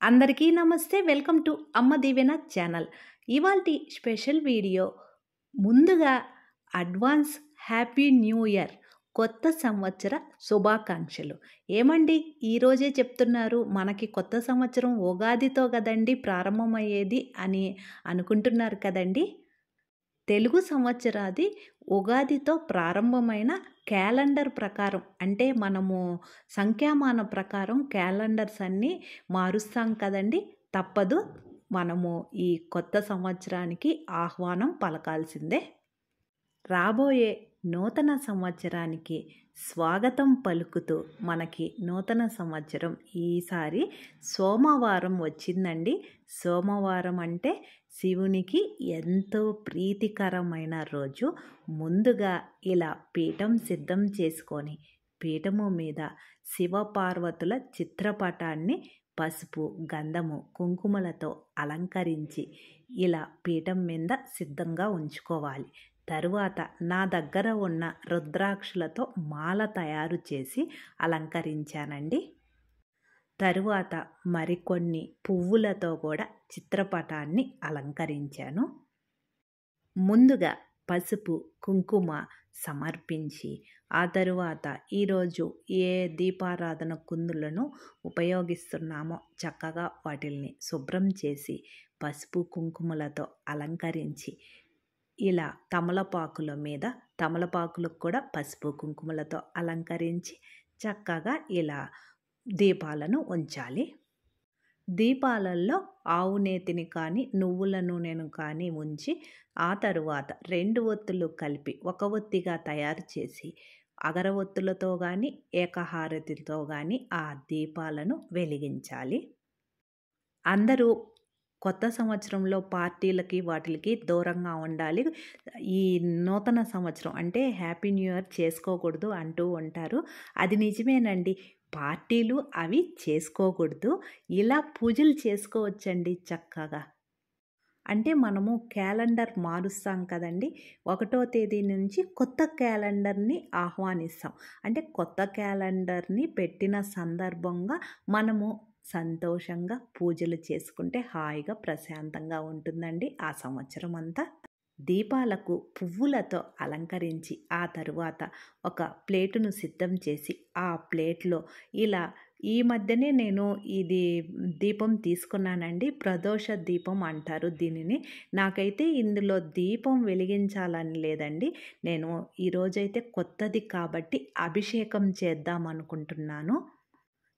అందరికీ నమస్తే. Welcome to అమ్మ దీవెన ఛానల్. ఇవాల్టి స్పెషల్ వీడియో ముందుగా అడ్వాన్స్ హ్యాపీ న్యూ ఇయర్, కొత్త సంవత్సర శుభాకాంక్షలు. ఏమండి ఈరోజే చెప్తున్నారు, మనకి కొత్త సంవత్సరం ఉగాదితో కదండి ప్రారంభమయ్యేది అని అనుకుంటున్నారు కదండి. తెలుగు సంవత్సరాది ఉగాదితో ప్రారంభమైన క్యాలెండర్ ప్రకారం, అంటే మనము సంఖ్యామాన ప్రకారం క్యాలెండర్స్ అన్నీ మారుస్తాం కదండి. తప్పదు, మనము ఈ కొత్త సంవత్సరానికి ఆహ్వానం పలకాల్సిందే. రాబోయే నూతన సంవత్సరానికి స్వాగతం పలుకుతూ మనకి నూతన సంవత్సరం ఈసారి సోమవారం వచ్చిందండి. సోమవారం అంటే శివునికి ఎంతో ప్రీతికరమైన రోజు. ముందుగా ఇలా పీఠం సిద్ధం చేసుకొని పీఠము మీద శివపార్వతుల చిత్రపటాన్ని పసుపు, గంధము, కుంకుమలతో అలంకరించి ఇలా పీఠం మీద సిద్ధంగా ఉంచుకోవాలి. తరువాత నా దగ్గర ఉన్న రుద్రాక్షలతో మాల తయారు చేసి అలంకరించానండి. తరువాత మరికొన్ని పువ్వులతో కూడా చిత్రపటాన్ని అలంకరించాను. ముందుగా పసుపు, కుంకుమ సమర్పించి ఆ తరువాత ఈరోజు ఏ దీపారాధన కుందులను ఉపయోగిస్తున్నామో చక్కగా వాటిల్ని శుభ్రం చేసి పసుపు కుంకుమలతో అలంకరించి ఇలా తమలపాకుల మీద, తమలపాకులకు కూడా పసుపు కుంకుమలతో అలంకరించి చక్కగా ఇలా దీపాలను ఉంచాలి. దీపాలలో ఆవు నేతిని కానీ నువ్వుల నూనెను కానీ ఉంచి ఆ తరువాత 2 ఒత్తులు కలిపి ఒక ఒత్తిగా తయారు చేసి అగరవత్తులతో కానీ ఏకహారతితో కానీ ఆ దీపాలను వెలిగించాలి. అందరూ కొత్త సంవత్సరంలో పార్టీలకి వాటికి దూరంగా ఉండాలి. ఈ నూతన సంవత్సరం అంటే హ్యాపీ న్యూ ఇయర్ చేసుకోకూడదు అంటూ ఉంటారు. అది నిజమేనండి. పార్టీలు అవి చేసుకోకూడదు. ఇలా పూజలు చేసుకోవచ్చండి చక్కగా. అంటే మనము క్యాలెండర్ మారుస్తాం కదండి. 1వ తేదీ నుంచి కొత్త క్యాలెండర్ని ఆహ్వానిస్తాం. అంటే కొత్త క్యాలెండర్ని పెట్టిన సందర్భంగా మనము సంతోషంగా పూజలు చేసుకుంటే హాయిగా ప్రశాంతంగా ఉంటుందండి ఆ సంవత్సరం అంతా. దీపాలకు పువ్వులతో అలంకరించి ఆ తరువాత ఒక ప్లేటును సిద్ధం చేసి ఆ ప్లేట్లో ఇలా ఈ మధ్యనే నేను ఇది దీపం తీసుకున్నానండి. ప్రదోష దీపం అంటారు దీనిని. నాకైతే ఇందులో దీపం వెలిగించాలని లేదండి. నేను ఈరోజైతే కొత్తది కాబట్టి అభిషేకం చేద్దాం అనుకుంటున్నాను.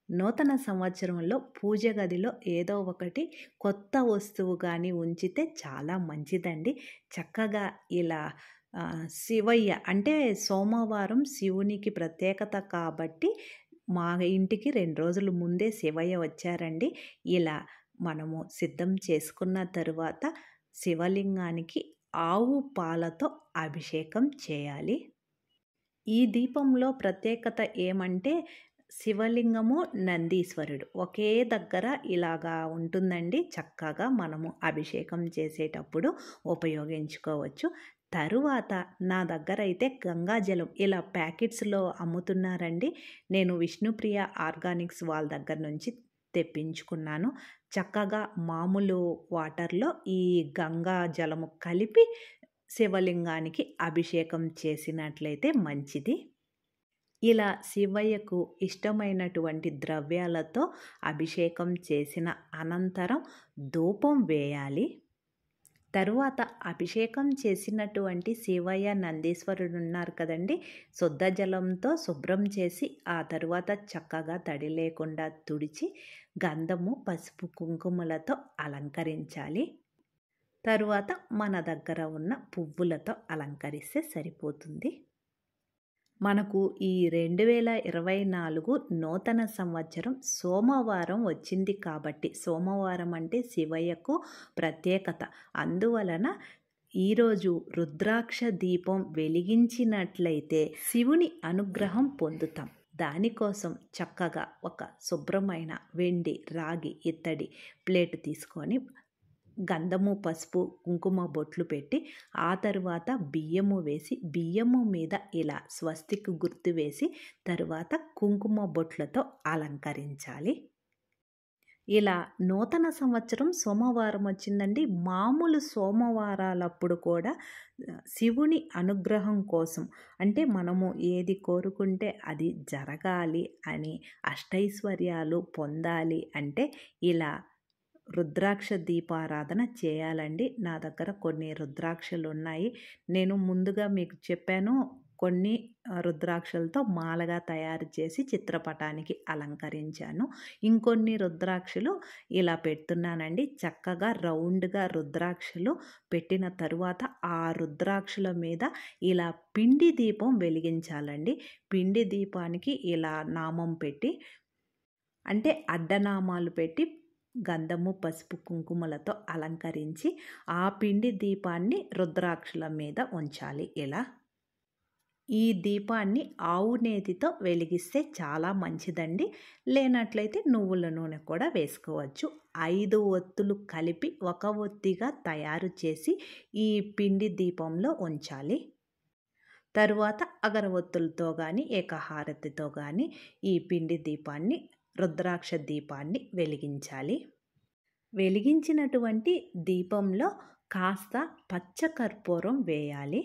నూతన సంవత్సరంలో పూజ గదిలో ఏదో ఒకటి కొత్త వస్తువు కానీ ఉంచితే చాలా మంచిదండి. చక్కగా ఇలా శివయ్య అంటే సోమవారం శివునికి ప్రత్యేకత కాబట్టి మా ఇంటికి 2 రోజుల ముందే శివయ్య వచ్చారండి. ఇలా మనము సిద్ధం చేసుకున్న తరువాత శివలింగానికి ఆవు పాలతో అభిషేకం చేయాలి. ఈ దీపంలో ప్రత్యేకత ఏమంటే శివలింగము, నందీశ్వరుడు ఒకే దగ్గర ఇలాగా ఉంటుందండి. చక్కగా మనము అభిషేకం చేసేటప్పుడు ఉపయోగించుకోవచ్చు. తరువాత నా దగ్గర అయితే గంగాజలం ఇలా ప్యాకెట్స్లో అమ్ముతున్నారండి. నేను విష్ణుప్రియ ఆర్గానిక్స్ వాళ్ళ దగ్గర నుంచి తెప్పించుకున్నాను. చక్కగా మామూలు వాటర్లో ఈ గంగా జలము కలిపి శివలింగానికి అభిషేకం చేసినట్లయితే మంచిది. ఇలా శివయ్యకు ఇష్టమైనటువంటి ద్రవ్యాలతో అభిషేకం చేసిన అనంతరం ధూపం వేయాలి. తరువాత అభిషేకం చేసినటువంటి శివయ్య, నందీశ్వరుడు ఉన్నారు కదండి, శుద్ధ జలంతో శుభ్రం చేసి ఆ తరువాత చక్కగా తడి లేకుండా తుడిచి గంధము, పసుపు, కుంకుమలతో అలంకరించాలి. తరువాత మన దగ్గర ఉన్న పువ్వులతో అలంకరిస్తే సరిపోతుంది. మనకు ఈ 2024 నూతన సంవత్సరం సోమవారం వచ్చింది కాబట్టి, సోమవారం అంటే శివయ్యకు ప్రత్యేకత. అందువలన ఈరోజు రుద్రాక్ష దీపం వెలిగించినట్లయితే శివుని అనుగ్రహం పొందుతాం. దానికోసం చక్కగా ఒక శుభ్రమైన వెండి, రాగి, ఇత్తడి ప్లేట్ తీసుకొని గంధము, పసుపు, కుంకుమ బొట్లు పెట్టి ఆ తరువాత బియ్యము వేసి బియ్యము మీద ఇలా స్వస్తిక్ గుర్తు వేసి తరువాత కుంకుమ బొట్లతో అలంకరించాలి. ఇలా నూతన సంవత్సరం సోమవారం వచ్చిందండి. మామూలు సోమవారాలప్పుడు కూడా శివుని అనుగ్రహం కోసం అంటే మనము ఏది కోరుకుంటే అది జరగాలి అని అష్టైశ్వర్యాలు పొందాలి అంటే ఇలా రుద్రాక్ష దీపారాధన చేయాలండి. నా దగ్గర కొన్ని రుద్రాక్షలు ఉన్నాయి. నేను ముందుగా మీకు చెప్పాను, కొన్ని రుద్రాక్షలతో మాలగా తయారు చేసి చిత్రపటానికి అలంకరించాను. ఇంకొన్ని రుద్రాక్షలు ఇలా పెడుతున్నానండి. చక్కగా రౌండ్గా రుద్రాక్షలు పెట్టిన తరువాత ఆ రుద్రాక్షల మీద ఇలా పిండి దీపం వెలిగించాలండి. పిండి దీపానికి ఇలా నామం పెట్టి అంటే అడ్డనామాలు పెట్టి గంధము, పసుపు, కుంకుమలతో అలంకరించి ఆ పిండి దీపాన్ని రుద్రాక్షల మీద ఉంచాలి. ఇలా ఈ దీపాన్ని ఆవు నేతితో వెలిగిస్తే చాలా మంచిదండి. లేనట్లయితే నువ్వుల నూనె కూడా వేసుకోవచ్చు. 5 ఒత్తులు కలిపి ఒక ఒత్తిగా తయారు చేసి ఈ పిండి దీపంలో ఉంచాలి. తరువాత అగరవత్తులతో కానీ ఏకహారతితో కానీ ఈ పిండి దీపాన్ని రుద్రాక్ష దీపాన్ని వెలిగించాలి. వెలిగించినటువంటి దీపంలో కాస్త పచ్చకర్పూరం వేయాలి.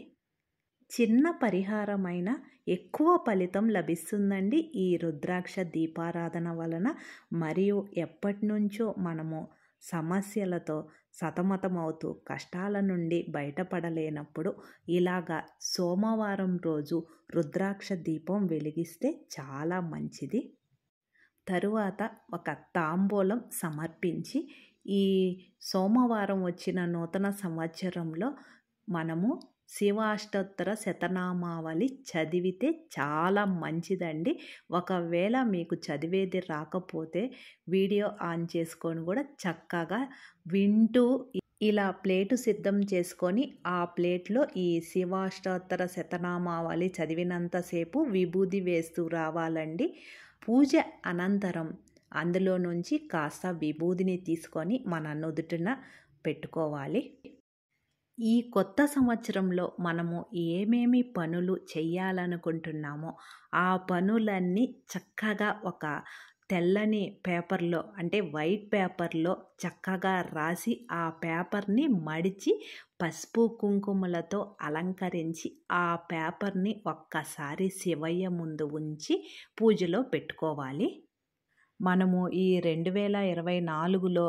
చిన్న పరిహారమైన ఎక్కువ ఫలితం లభిస్తుందండి ఈ రుద్రాక్ష దీపారాధన వలన. మరియు ఎప్పటి నుంచో మనము సమస్యలతో సతమతమవుతూ కష్టాల నుండి బయటపడలేనప్పుడు ఇలాగా సోమవారం రోజు రుద్రాక్ష దీపం వెలిగిస్తే చాలా మంచిది. తరువాత ఒక తాంబూలం సమర్పించి ఈ సోమవారం వచ్చిన నూతన సంవత్సరంలో మనము శివాష్టోత్తర శతనామావళి చదివితే చాలా మంచిదండి. ఒకవేళ మీకు చదివేది రాకపోతే వీడియో ఆన్ చేసుకొని కూడా చక్కగా వింటూ ఇలా ప్లేటు సిద్ధం చేసుకొని ఆ ప్లేట్లో ఈ శివాష్టోత్తర శతనామావళి చదివినంతసేపు విభూది వేస్తూ రావాలండి. పూజ అనంతరం అందులో నుంచి కాస్త విభూదిని తీసుకొని మన నుదుటిన పెట్టుకోవాలి. ఈ కొత్త సంవత్సరంలో మనము ఏమేమి పనులు చేయాలనుకుంటున్నామో ఆ పనులన్నీ చక్కగా ఒక తెల్లని పేపర్లో అంటే వైట్ పేపర్లో చక్కగా రాసి ఆ పేపర్ని మడిచి పసుపు కుంకుమలతో అలంకరించి ఆ పేపర్ని ఒక్కసారి శివయ్య ముందు ఉంచి పూజలో పెట్టుకోవాలి. మనము ఈ 2024లో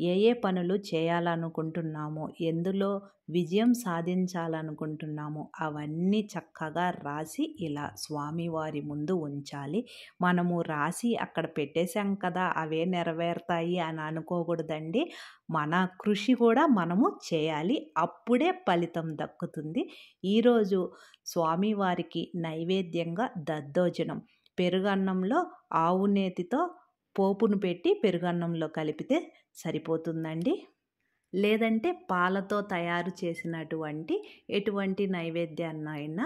ఏ పనులు చేయాలనుకుంటున్నామో, ఎందులో విజయం సాధించాలనుకుంటున్నామో అవన్నీ చక్కగా రాసి ఇలా స్వామివారి ముందు ఉంచాలి. మనము రాసి అక్కడ పెట్టేశాం కదా అవే నెరవేరుతాయి అని అనుకోకూడదండి. మన కృషి కూడా మనము చేయాలి. అప్పుడే ఫలితం దక్కుతుంది. ఈరోజు స్వామివారికి నైవేద్యంగా దద్దోజనం పెరుగన్నంలో ఆవు నేతితో పోపును పెట్టి పెరుగన్నంలో కలిపితే సరిపోతుందండి. లేదంటే పాలతో తయారు చేసినటువంటి ఎటువంటి నైవేద్యాన్నైనా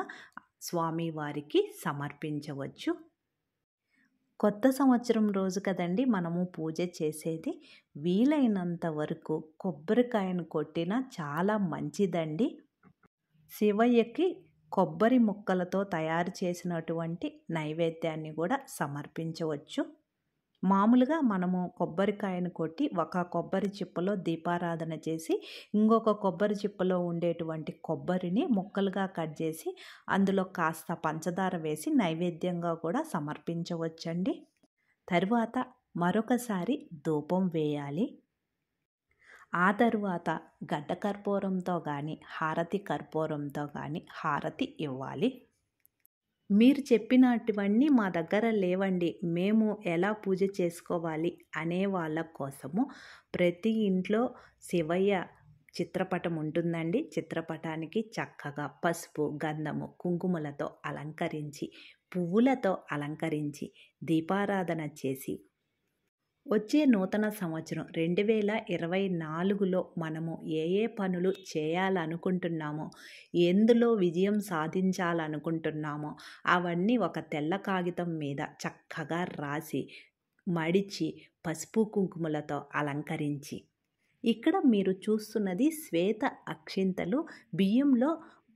స్వామివారికి సమర్పించవచ్చు. కొత్త సంవత్సరం రోజు కదండి మనము పూజ చేసేది. వీలైనంత వరకు కొబ్బరికాయను కొట్టినా చాలా మంచిదండి. శివయ్యకి కొబ్బరి ముక్కలతో తయారు చేసినటువంటి నైవేద్యాన్ని కూడా సమర్పించవచ్చు. మామూలుగా మనము కొబ్బరికాయను కొట్టి ఒక కొబ్బరి చిప్పలో దీపారాధన చేసి ఇంకొక కొబ్బరి చిప్పలో ఉండేటువంటి కొబ్బరిని ముక్కలుగా కట్ చేసి అందులో కాస్త పంచదార వేసి నైవేద్యంగా కూడా సమర్పించవచ్చండి. తరువాత మరొకసారి ధూపం వేయాలి. ఆ తరువాత గడ్డ కర్పూరంతో కానీ హారతి కర్పూరంతో కానీ హారతి ఇవ్వాలి. మీరు చెప్పినటువన్నీ మా దగ్గర లేవండి, మేము ఎలా పూజ చేసుకోవాలి అనే వాళ్ళ కోసము ప్రతి ఇంట్లో శివయ్య చిత్రపటం ఉంటుందండి. చిత్రపటానికి చక్కగా పసుపు, గంధము, కుంకుమలతో అలంకరించి పువ్వులతో అలంకరించి దీపారాధన చేసి వచ్చే నూతన సంవత్సరం 2024లో మనము ఏ పనులు చేయాలనుకుంటున్నామో, ఎందులో విజయం సాధించాలనుకుంటున్నామో అవన్నీ ఒక తెల్ల కాగితం మీద చక్కగా రాసి మడిచి పసుపు కుంకుమలతో అలంకరించి ఇక్కడ మీరు చూస్తున్నది శ్వేత అక్షింతలు. బియ్యంలో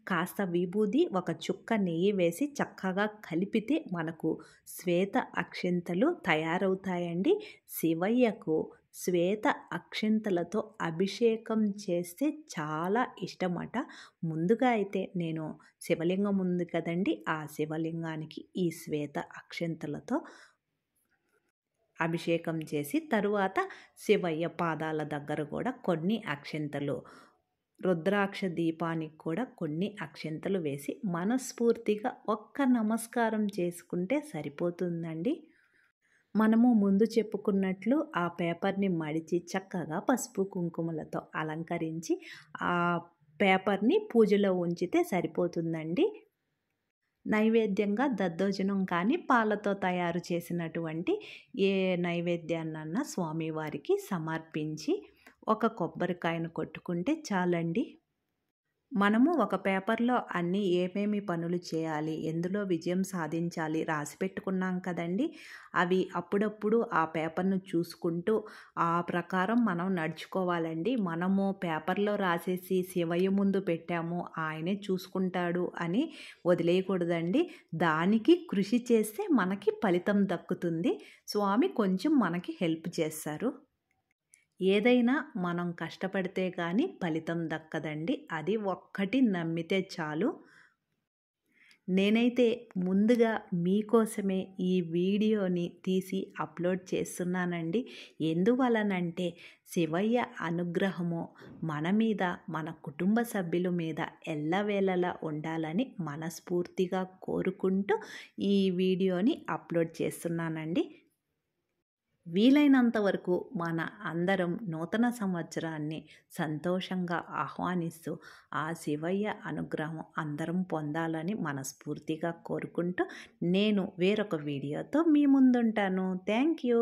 కాస్త విభూది ఒక చుక్క నెయ్యి వేసి చక్కగా కలిపితే మనకు శ్వేత అక్షింతలు తయారవుతాయండి. శివయ్యకు శ్వేత అక్షింతలతో అభిషేకం చేస్తే చాలా ఇష్టమట. ముందుగా అయితే నేను శివలింగం ఉంది కదండి, ఆ శివలింగానికి ఈ శ్వేత అక్షింతలతో అభిషేకం చేసి తరువాత శివయ్య పాదాల దగ్గర కూడా కొన్ని అక్షింతలు, రుద్రాక్ష దీపానికి కూడా కొన్ని అక్షింతలు వేసి మనస్ఫూర్తిగా ఒక్క నమస్కారం చేసుకుంటే సరిపోతుందండి. మనము ముందు చెప్పుకున్నట్లు ఆ పేపర్ని మడిచి చక్కగా పసుపు కుంకుమలతో అలంకరించి ఆ పేపర్ని పూజలో ఉంచితే సరిపోతుందండి. నైవేద్యంగా దద్దోజనం కానీ పాలతో తయారు చేసినటువంటి ఏ నైవేద్యాన్నన్నా స్వామివారికి సమర్పించి ఒక కొబ్బరికాయను కొట్టుకుంటే చాలండి. మనము ఒక పేపర్లో అన్నీ ఏమేమి పనులు చేయాలి, ఎందులో విజయం సాధించాలి రాసి పెట్టుకున్నాం కదండి. అవి అప్పుడప్పుడు ఆ పేపర్ను చూసుకుంటూ ఆ ప్రకారం మనం నడుచుకోవాలండి. మనము పేపర్లో రాసేసి శివయ్య ముందు పెట్టాము, ఆయనే చూసుకుంటాడు అని వదిలేయకూడదండి. దానికి కృషి చేస్తే మనకి ఫలితం దక్కుతుంది. స్వామి కొంచెం మనకి హెల్ప్ చేస్తారు. ఏదైనా మనం కష్టపడితే కానీ ఫలితం దక్కదండి. అది ఒక్కటి నమ్మితే చాలు. నేనైతే ముందుగా మీకోసమే ఈ వీడియోని తీసి అప్లోడ్ చేస్తున్నానండి. ఎందువలనంటే శివయ్య అనుగ్రహము మన మీద, మన కుటుంబ సభ్యుల మీద ఎల్లవేళలా ఉండాలని మనస్ఫూర్తిగా కోరుకుంటూ ఈ వీడియోని అప్లోడ్ చేస్తున్నానండి. వీలైనంత వరకు మన అందరం నూతన సంవత్సరాన్ని సంతోషంగా ఆహ్వానిస్తూ ఆ శివయ్య అనుగ్రహం అందరం పొందాలని మనస్ఫూర్తిగా కోరుకుంటూ నేను వేరొక వీడియోతో మీ ముందుంటాను. Thank you.